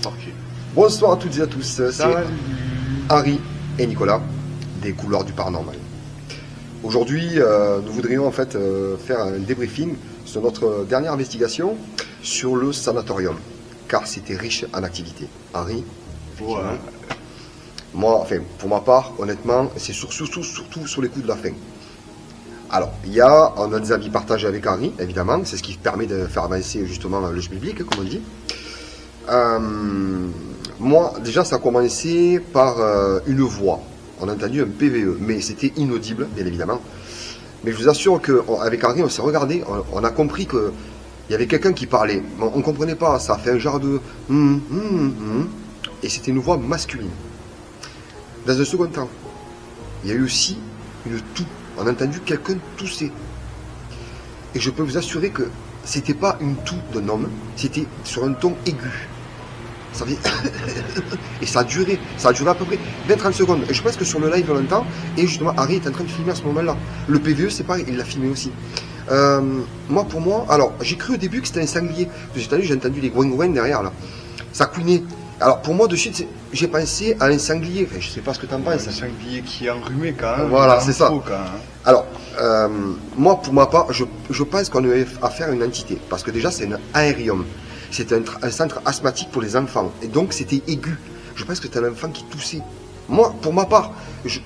parti. Bonsoir à toutes et à tous, c'est Salut. Harry et Nicolas des Couloirs du Paranormal. Aujourd'hui, nous voudrions en fait faire un débriefing sur notre dernière investigation sur le sanatorium, car c'était riche en activités. Harry, effectivement. Ouais. Moi, enfin, pour ma part, honnêtement, c'est surtout sur les coups de la fin. Alors, on a des avis partagés avec Harry, évidemment, c'est ce qui permet de faire avancer justement le jeu biblique, comme on dit. Moi, déjà, ça a commencé par une voix. On a entendu un PVE, mais c'était inaudible, bien évidemment. Mais je vous assure qu'avec Henri, on s'est regardé, on a compris qu'il y avait quelqu'un qui parlait. On ne comprenait pas, ça a fait un genre de... Et c'était une voix masculine. Dans un second temps, il y a eu aussi une toux. On a entendu quelqu'un tousser. Et je peux vous assurer que c'était pas une toux d'un homme, c'était sur un ton aigu. Ça faisait... Et ça a duré à peu près 20-30 secondes. Et je pense que sur le live on l'entend. Et justement, Harry est en train de filmer à ce moment-là. Le PVE, c'est pareil, il l'a filmé aussi. Pour moi, alors j'ai cru au début que c'était un sanglier. J'ai entendu les gouin derrière là. Ça couinait. Alors pour moi, de suite, j'ai pensé à un sanglier. Enfin, je sais pas ce que tu en penses. Un sanglier qui est enrhumé quand même. Voilà, c'est ça. Quand même. Alors, moi, pour ma part, je pense qu'on a affaire à une entité. Parce que déjà, c'est un aérium. C'est un centre asthmatique pour les enfants. Et donc, c'était aigu. Je pense que c'était un enfant qui toussait. Moi, pour ma part, je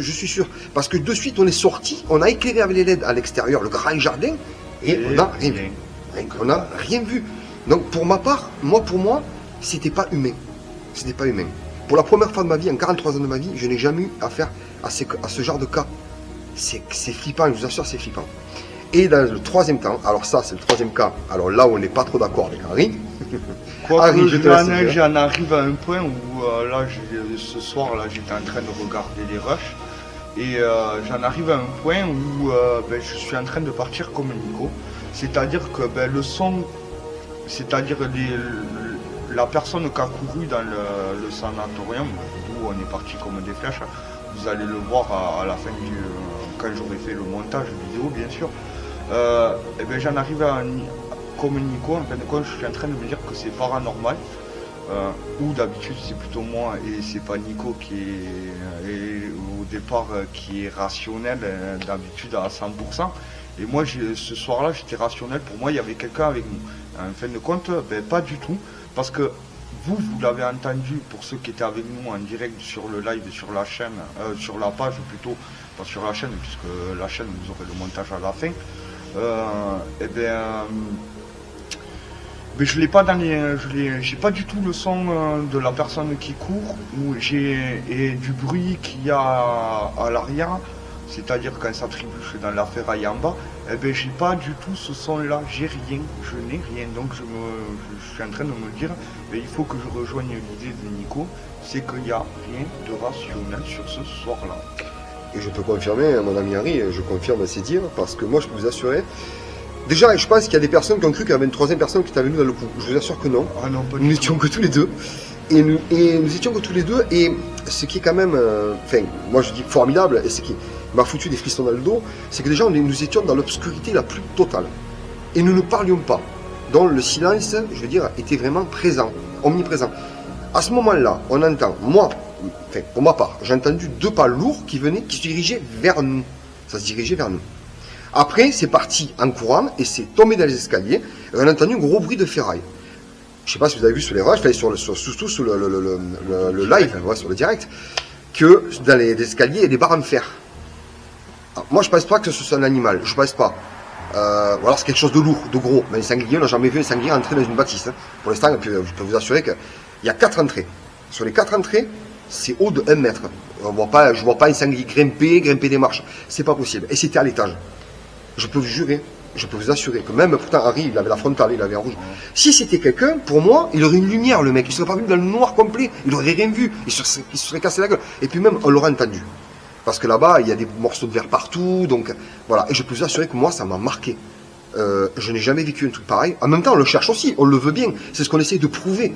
suis sûr. Parce que de suite, on est sorti, on a éclairé avec les LED à l'extérieur, le grand jardin, et on n'a rien vu. On n'a rien vu. Donc, pour ma part, pour moi, c'était pas humain. C'était pas humain. Pour la première fois de ma vie, en 43 ans de ma vie, je n'ai jamais eu affaire à ce genre de cas. C'est flippant, je vous assure, c'est flippant. Et dans le troisième temps, alors ça c'est le troisième cas, alors là où on n'est pas trop d'accord avec Harry. Harry, j'en arrive à un point où ce soir là j'étais en train de regarder les rushs et j'en arrive à un point où je suis en train de partir comme Nico. C'est-à-dire que le son, c'est-à-dire la personne qui a couru dans le sanatorium, d'où on est parti comme des flèches, vous allez le voir à la fin quand j'aurai fait le montage vidéo bien sûr. J'en arrive comme Nico, en fin de compte, je suis en train de me dire que c'est paranormal, ou d'habitude c'est plutôt moi et c'est pas Nico qui est au départ qui est rationnel d'habitude à 100%. Et moi ce soir-là j'étais rationnel, pour moi il y avait quelqu'un avec nous. En fin de compte, pas du tout, parce que vous l'avez entendu pour ceux qui étaient avec nous en direct sur le live, sur la chaîne, sur la page plutôt, pas sur la chaîne, puisque la chaîne vous aurez le montage à la fin. Je l'ai pas j'ai pas du tout le son de la personne qui court et du bruit qu'il y a à l'arrière, c'est-à-dire quand ça trébuche dans la ferraille en bas. J'ai pas du tout ce son là, je n'ai rien, donc je suis en train de me dire il faut que je rejoigne l'idée de Nico, c'est qu'il n'y a rien de rationnel sur ce soir là. Et je peux confirmer, mon ami Harry, je confirme ces dires, parce que moi je peux vous assurer. Déjà, je pense qu'il y a des personnes qui ont cru qu'il y avait une troisième personne qui était avec nous dans le coup. Je vous assure que non. Ah non, pas nous n'étions que tous les deux. Et nous étions que tous les deux. Et ce qui est quand même, moi je dis formidable, et ce qui m'a foutu des frissons dans le dos, c'est que déjà nous étions dans l'obscurité la plus totale. Et nous ne parlions pas. Donc le silence, je veux dire, était vraiment présent, omniprésent. À ce moment-là, on entend, pour ma part, j'ai entendu deux pas lourds qui se dirigeaient vers nous. Ça se dirigeait vers nous. Après, c'est parti en courant et c'est tombé dans les escaliers. Et on a entendu un gros bruit de ferraille. Je ne sais pas si vous avez vu sur les rushs, surtout sur le live, sur le direct, que dans les escaliers, il y a des barres en fer. Alors, moi, je ne pense pas que ce soit un animal. Je ne pense pas. Ou alors c'est quelque chose de lourd, de gros. Mais un sanglier, on n'a jamais vu un sanglier entrer dans une bâtisse. Hein. Pour l'instant, je peux vous assurer qu'il y a 4 entrées. Sur les 4 entrées, c'est haut de 1 mètre. Je ne vois pas un sanglier grimper des marches. C'est pas possible. Et c'était à l'étage. Je peux vous jurer, je peux vous assurer que même, pourtant, Harry, il avait la frontale, il avait un rouge. Si c'était quelqu'un, pour moi, il aurait une lumière, le mec. Il serait pas venu dans le noir complet. Il aurait rien vu. Il se serait cassé la gueule. Et puis même, on l'aurait entendu. Parce que là-bas, il y a des morceaux de verre partout. Donc, voilà. Et je peux vous assurer que moi, ça m'a marqué. Je n'ai jamais vécu un truc pareil. En même temps, on le cherche aussi. On le veut bien. C'est ce qu'on essaie de prouver.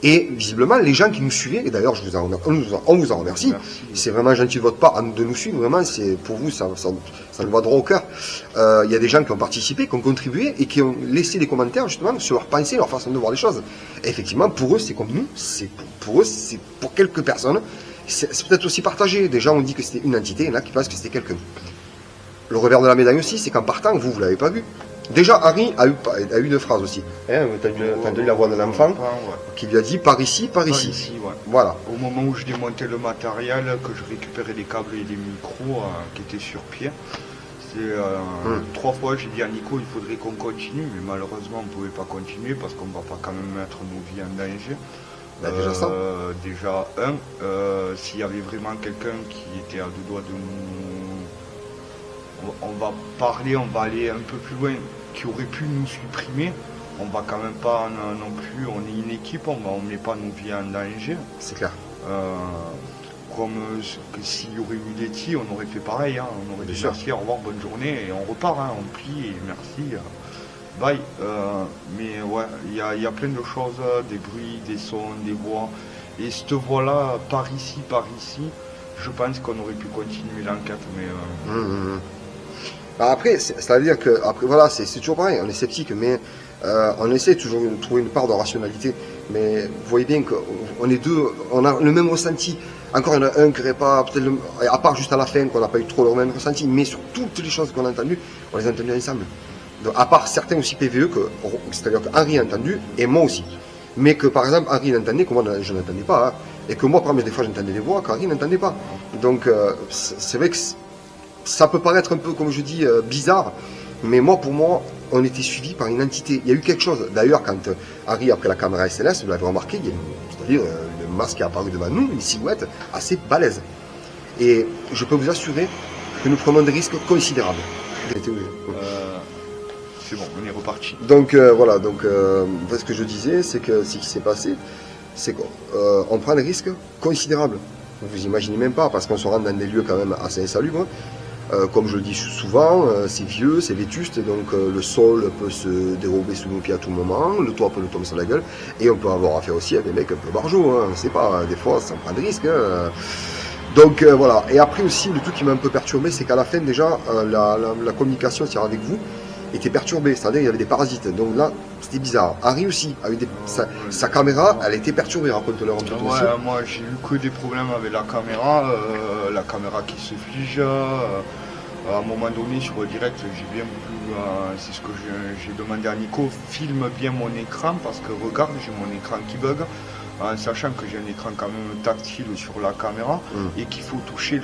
Et visiblement, les gens qui nous suivaient, et d'ailleurs on vous en remercie, c'est vraiment gentil de votre part de nous suivre, vraiment, c'est pour vous, ça nous va droit au cœur. Il y a des gens qui ont participé, qui ont contribué et qui ont laissé des commentaires justement sur leur pensée, leur façon de voir les choses. Et effectivement, pour eux, c'est comme nous, pour eux, c'est pour quelques personnes, c'est peut-être aussi partagé. Des gens ont dit que c'était une entité, il y en a qui pensent que c'était quelqu'un. Le revers de la médaille aussi, c'est qu'en partant, vous l'avez pas vu. Déjà, Harry a eu une phrase aussi. T'as entendu la voix d'un enfant qui lui a dit par ici, par ici. Ouais. Voilà. Au moment où je démontais le matériel, que je récupérais les câbles et les micros qui étaient sur pied, c'est 3 fois j'ai dit à Nico il faudrait qu'on continue, mais malheureusement on ne pouvait pas continuer parce qu'on ne va pas quand même mettre nos vies en danger. Déjà ça. Déjà s'il y avait vraiment quelqu'un qui était à 2 doigts de nous, on va parler, on va aller un peu plus loin, qui aurait pu nous supprimer, on va quand même pas non plus, on est une équipe, on met pas nos vies en danger. C'est clair. Comme que s'il y aurait eu Letty, on aurait fait pareil, on aurait dit merci, au revoir, bonne journée, et on repart, on plie, et merci, bye. Mais ouais, il y a plein de choses, des bruits, des sons, des voix, et cette voix-là, par ici, je pense qu'on aurait pu continuer l'enquête, mais... Après, c'est-à-dire que après voilà, c'est toujours pareil, on est sceptique, mais on essaie toujours de trouver une part de rationalité. Mais vous voyez bien qu'on est deux, on a le même ressenti. Encore il y en a un qui n'aurait pas, peut-être à part juste à la fin, qu'on n'a pas eu trop le même ressenti, mais sur toutes les choses qu'on a entendues, on les a entendues ensemble. Donc, à part certains aussi PVE, c'est-à-dire que Henri a entendu, et moi aussi. Mais que par exemple, Henri n'entendait, que moi je n'entendais pas. Et que moi, par exemple, des fois j'entendais des voix qu'Henri n'entendait pas. Donc c'est vrai que ça peut paraître un peu, comme je dis, bizarre, mais pour moi, on était suivi par une entité. Il y a eu quelque chose. D'ailleurs, quand Harry a pris la caméra SLS, vous l'avez remarqué, c'est-à-dire le masque est apparu devant nous, une silhouette assez balèze. Et je peux vous assurer que nous prenons des risques considérables. C'est bon, on est reparti. Donc voilà, ce que je disais, c'est que ce qui s'est passé, c'est qu'on prend des risques considérables. Vous imaginez même pas, parce qu'on se rend dans des lieux quand même assez insalubres. Comme je le dis souvent, c'est vieux, c'est vétuste, donc le sol peut se dérober sous nos pieds à tout moment, le toit peut nous tomber sur la gueule, et on peut avoir affaire aussi à des mecs un peu barjots, on ne sait pas, des fois ça prend des risques. Donc voilà, et après aussi, le truc qui m'a un peu perturbé, c'est qu'à la fin déjà, la communication avec vous était perturbée, c'est-à-dire il y avait des parasites, donc là, c'était bizarre. Harry aussi, a eu sa caméra, elle était perturbée, raconte-leur un peu aussi. Moi j'ai eu que des problèmes avec la caméra qui se fige. À un moment donné sur le direct, j'ai bien voulu, c'est ce que j'ai demandé à Nico, filme bien mon écran, parce que regarde, j'ai mon écran qui bug, en sachant que j'ai un écran quand même tactile sur la caméra, et qu'il faut toucher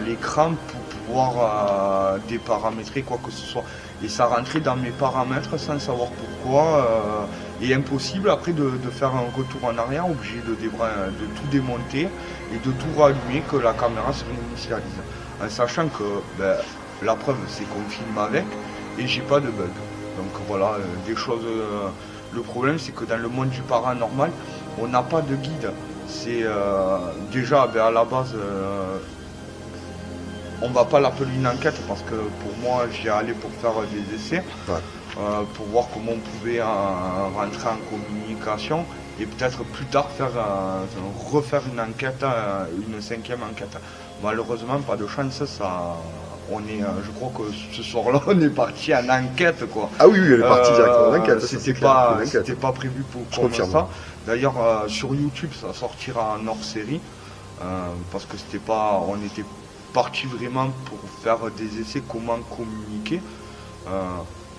l'écran pour pouvoir déparamétrer quoi que ce soit. Et ça rentrait dans mes paramètres sans savoir pourquoi, et impossible après de faire un retour en arrière, obligé de tout démonter et de tout rallumer, que la caméra se réinitialise. En sachant que la preuve c'est qu'on filme avec et j'ai pas de bug. Donc voilà, des choses. Le problème c'est que dans le monde du paranormal, on n'a pas de guide. C'est déjà à la base. On va pas l'appeler une enquête parce que pour moi j'y allais pour faire des essais, pour voir comment on pouvait rentrer en communication et peut-être plus tard refaire une enquête, une 5e enquête. Malheureusement pas de chance, je crois que ce soir-là on est parti en enquête quoi. Ah oui, elle est partie directement en enquête. C'était pas prévu pour ça. D'ailleurs sur YouTube ça sortira en hors série parce que on était parti vraiment pour faire des essais, comment communiquer.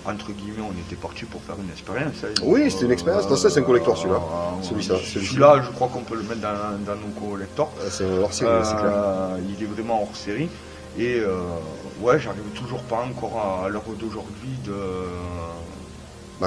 Entre guillemets, on était parti pour faire une expérience. Oui, c'était une expérience. Ça, c'est un collector celui-là. Celui-là, je crois qu'on peut le mettre dans nos collectors. C'est hors série, c'est clair. Il est vraiment hors série. Et j'arrive toujours pas encore à l'heure d'aujourd'hui de.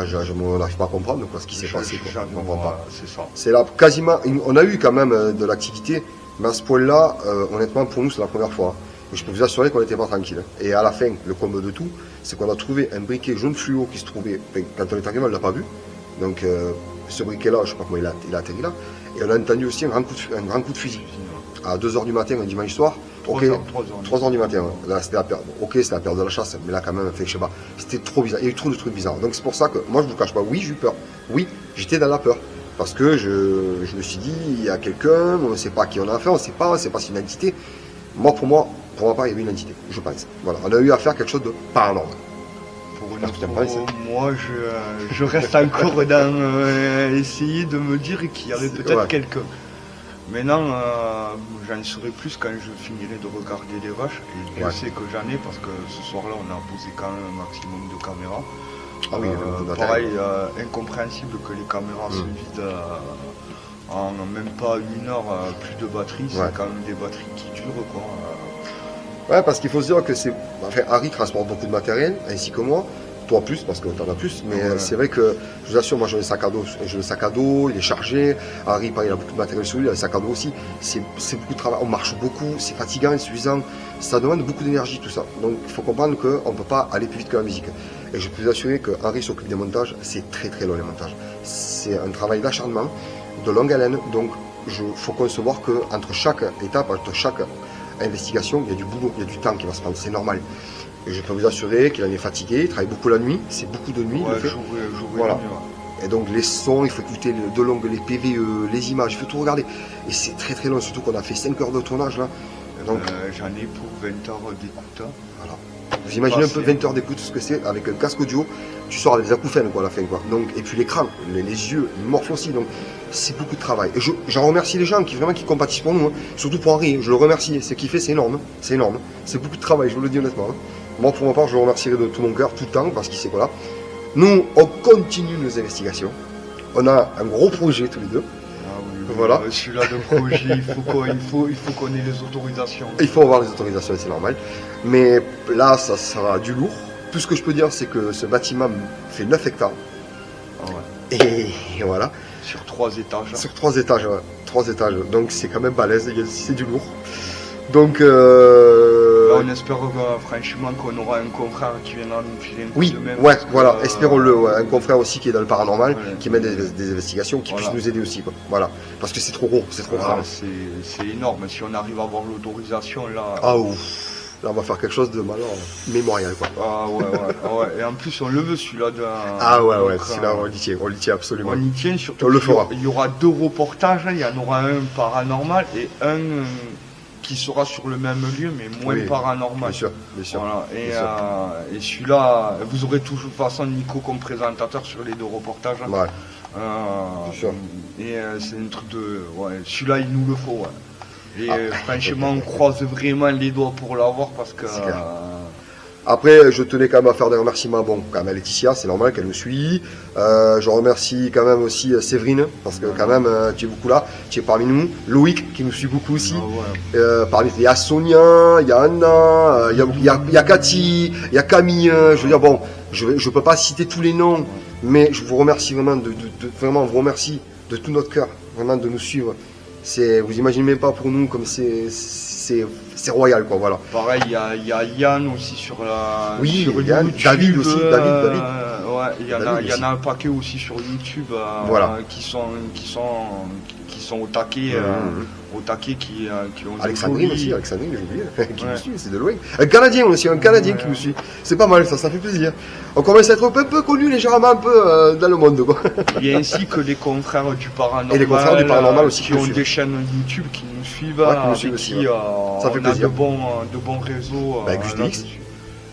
Je n'arrive pas à comprendre ce qui s'est passé. Je comprends pas. C'est ça. C'est là quasiment. On a eu quand même de l'activité. Mais à ce point-là, honnêtement, pour nous, c'est la première fois. Et je peux vous assurer qu'on n'était pas tranquille. Et à la fin, le comble de tout, c'est qu'on a trouvé un briquet jaune fluo qui se trouvait, quand on est arrivé, on ne l'a pas vu. Donc, ce briquet-là, je ne sais pas comment il a atterri là. Et on a entendu aussi un grand coup de fusil. À 2h du matin, un dimanche soir. 3h du matin. Là, c'était la période. Ok, c'était la période de la chasse, mais là, quand même, je sais pas. C'était trop bizarre. Il y a eu trop de trucs bizarres. Donc, c'est pour ça que, moi, je ne vous cache pas. Oui, j'ai eu peur. Oui, j'étais dans la peur. Parce que je me suis dit, il y a quelqu'un, on ne sait pas qui on a affaire, on ne sait pas si c'est une entité. Pour ma part, il y avait une entité, je pense. Voilà, on a eu affaire à quelque chose de paranormal. Moi, je reste encore dans essayer de me dire qu'il y avait peut-être quelqu'un. Maintenant, j'en saurai plus quand je finirai de regarder les vaches. Et je sais que j'en ai parce que ce soir-là, on a posé quand même un maximum de caméras. Ah oui, pareil, incompréhensible que les caméras se vident en même pas une heure, plus de batterie. C'est quand même des batteries qui durent, quoi. Ouais, parce qu'il faut se dire que Harry transporte beaucoup de matériel, ainsi que moi. Toi plus, parce que t'en as plus, mais c'est vrai que, je vous assure, moi j'ai le sac à dos, il est chargé. Harry, pareil, il a beaucoup de matériel sur lui, il a le sac à dos aussi. C'est beaucoup de travail, on marche beaucoup, c'est fatigant, insuffisant. Ça demande beaucoup d'énergie, tout ça. Donc il faut comprendre qu'on ne peut pas aller plus vite que la musique. Et je peux vous assurer que Harry s'occupe des montages, c'est très très long les montages. C'est un travail d'acharnement, de longue haleine, donc il faut concevoir qu'entre chaque étape, entre chaque investigation, il y a du boulot, il y a du temps qui va se prendre, c'est normal. Et je peux vous assurer qu'il en est fatigué, il travaille beaucoup la nuit, c'est beaucoup de nuit. Voilà. Et donc les sons, il faut écouter de longue, les PVE, les images, il faut tout regarder. Et c'est très très long, surtout qu'on a fait 5 heures de tournage là. Donc, j'en ai pour 20 heures d'écoute. Voilà. Vous imaginez un peu 20 heures d'écoute, ce que c'est, avec un casque audio, tu sors avec des acouphènes quoi, à la fin. Quoi. Donc, et puis l'écran, les yeux, ils morfent aussi. Donc c'est beaucoup de travail. Et j'en remercie les gens qui compatissent pour nous, hein. Surtout pour Henri, je le remercie. Ce qu'il fait, c'est énorme. C'est énorme. C'est beaucoup de travail, je vous le dis honnêtement. Hein. Moi, pour ma part, je le remercierai de tout mon cœur, tout le temps, parce qu'il sait quoi là. Nous, on continue nos investigations. On a un gros projet tous les deux. Ah oui, voilà. Celui-là de projet, il faut qu'on ait les autorisations. Il faut avoir les autorisations, c'est normal. Mais là, ça sera du lourd. Tout ce que je peux dire, c'est que ce bâtiment fait 9 hectares. Ah ouais. Et voilà. Sur 3 étages. Sur 3 étages, ouais. 3 étages. Donc c'est quand même balèze, c'est du lourd. Donc là, on espère franchement qu'on aura un confrère qui viendra nous filer un coup de main. Ouais, voilà, espérons-le. Ouais. Un confrère aussi qui est dans le paranormal, qui mène des investigations, qui puisse nous aider aussi. Quoi. Voilà. Parce que c'est trop gros, c'est trop grave. C'est énorme. Si on arrive à avoir l'autorisation, là. Ah ouf. Là, on va faire quelque chose de malheur mémorial, quoi. Ah ouais. Et en plus, on le veut, celui-là. Ah ouais, celui-là, on y tient absolument. On y tient, surtout. On le fera. Il y aura 2 reportages, il y en aura un paranormal et un qui sera sur le même lieu, mais moins paranormal. Bien sûr. Voilà. Et celui-là, vous aurez toujours de toute façon Nico comme présentateur sur les 2 reportages. Ouais. Bien sûr. Et c'est un truc de... Ouais, celui-là, il nous le faut, ouais. Et franchement, on croise vraiment les doigts pour l'avoir parce que... Après, je tenais quand même à faire des remerciements, quand même à Laetitia, c'est normal qu'elle me suit. Je remercie quand même aussi Séverine, parce que quand même, tu es beaucoup là, tu es parmi nous. Loïc, qui nous suit beaucoup aussi. Il y a Sonia, il y a Anna, il y a Cathy, il y a Camille. Je veux dire, bon, je peux pas citer tous les noms, mais je vous remercie vraiment, vraiment, on vous remercie de tout notre cœur, vraiment de nous suivre. Vous imaginez même pas pour nous comme c'est royal, quoi, voilà. Pareil, il y a Yann aussi sur la. Oui, sur Yann, YouTube, David aussi, David. Ouais, il y en a un paquet aussi sur YouTube voilà. qui sont au taquet, qui ont. Alexandrine aussi, j'ai oublié, qui nous suit, c'est de loin. Un Canadien aussi, qui nous suit. C'est pas mal, ça fait plaisir. On commence à être un peu connus légèrement un peu dans le monde, quoi. Et ainsi que les confrères du paranormal. Et les confrères du paranormal aussi qui ont des chaînes YouTube qui nous suivent, avec qui ça fait plaisir. De bons réseaux. GusDX.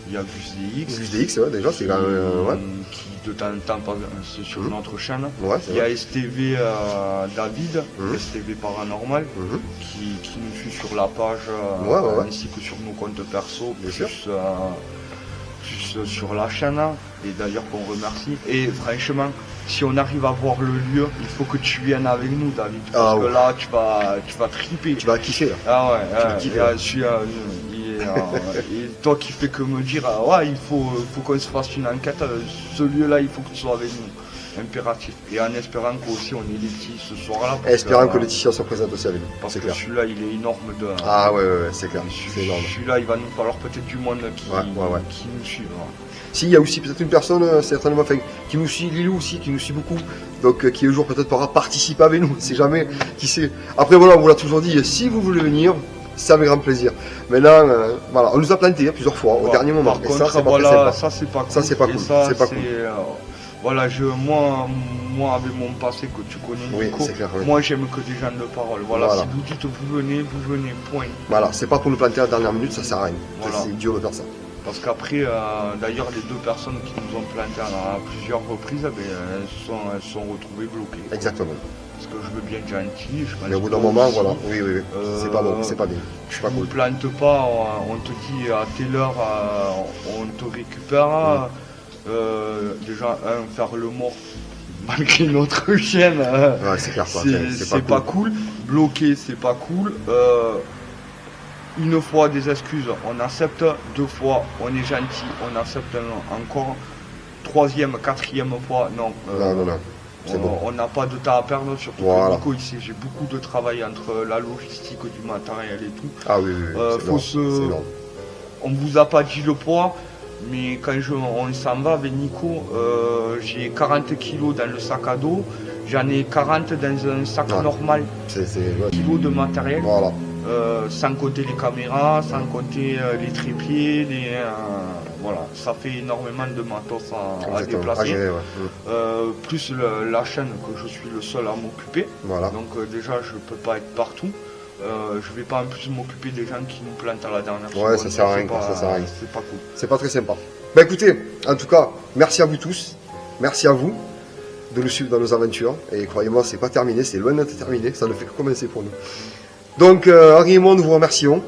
Il y a GusDX. GusDX, ouais, déjà, c'est quand même. Qui de temps en temps passe sur notre chaîne. Ouais, il y a STV David, STV Paranormal, qui nous suit sur la page, ainsi que sur nos comptes perso, plus sur la chaîne. Et d'ailleurs qu'on remercie. Et franchement, si on arrive à voir le lieu, il faut que tu viennes avec nous, David. Parce que là, tu vas triper. Tu vas kiffer. Ah ouais, et toi qui fais que me dire, il faut qu'on se fasse une enquête, ce lieu-là, il faut que tu sois avec nous. Impératif. Et en espérant qu'aussi on ait Laetitia ce soir-là. Espérant que Laetitia soit présente aussi avec nous. Parce que celui-là, il est énorme. Ah ouais, c'est clair. C'est énorme. Celui-là, il va nous falloir peut-être du monde qui nous suit. Si, il y a aussi peut-être une personne, certainement, qui nous suit, Lilou aussi, qui nous suit beaucoup, donc qui un jour peut-être pourra participer avec nous, c'est jamais, qui sait. Après voilà, on vous l'a toujours dit, si vous voulez venir, c'est avec grand plaisir. Maintenant, voilà, on nous a planté plusieurs fois, au dernier moment. Par contre, ça c'est pas cool. Ça c'est pas cool. voilà, moi avec mon passé que tu connais, Oui, Nico, c'est clair, oui. moi j'aime que des gens de parole. Voilà, Voilà. si vous dites vous venez, point. Voilà, c'est pas pour nous planter à la dernière minute, ça sert à rien. Voilà. C'est idiot de faire ça. Parce qu'après, d'ailleurs, les 2 personnes qui nous ont planté à plusieurs reprises, elles se sont retrouvées bloquées. Exactement. Parce que je veux bien être gentil, je pense Mais au bout que d'un moment, aussi, voilà, oui, c'est pas bon, c'est pas bien. Tu pas ne cool. plantes pas, on te dit à telle heure, on te récupère. Déjà, faire le mort malgré notre chaîne, Ouais, c'est clair, quoi. c'est pas cool. Bloquer, c'est pas cool. Une fois des excuses, on accepte. 2 fois, on est gentil, on accepte encore. 3e, 4e fois, non. Non. C'est bon. On n'a pas de temps à perdre, surtout Voilà. que Nico ici, j'ai beaucoup de travail entre la logistique du matériel et tout. Ah oui, c'est énorme. On vous a pas dit le poids, mais quand on s'en va avec Nico, j'ai 40 kilos dans le sac à dos, j'en ai 40 dans un sac normal, Ouais. kilos de matériel, Voilà. sans compter les caméras, sans compter les trépieds, voilà, ça fait énormément de matos à déplacer. Gérer, ouais. Plus la chaîne que je suis le seul à m'occuper. Voilà. Donc déjà je peux pas être partout. Je vais pas en plus m'occuper des gens qui nous plantent à la dernière seconde. Ouais, ça sert à rien, pas, ça sert à rien. C'est pas cool. C'est pas très sympa. Bah écoutez, en tout cas, merci à vous tous. Merci à vous de nous suivre dans nos aventures. Et croyez-moi, c'est pas terminé, c'est loin d'être terminé. Ça ne fait que commencer pour nous. Donc, Henri et moi, nous vous remercions.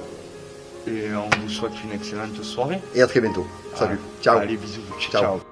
Et on vous souhaite une excellente soirée. Et à très bientôt. Salut. Ciao. Allez, bisous. Ciao. Ciao.